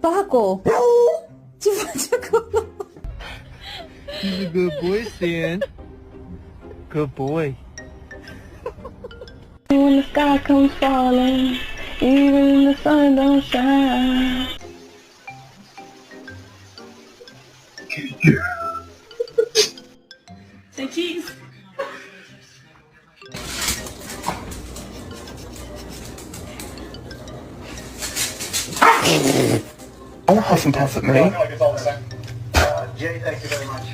Bago. He's a good boy, Stan. Good boy. When the sky comes falling, even the sun don't shine. Say cheese. Don't huff and puff at me. Jay, thank you very much.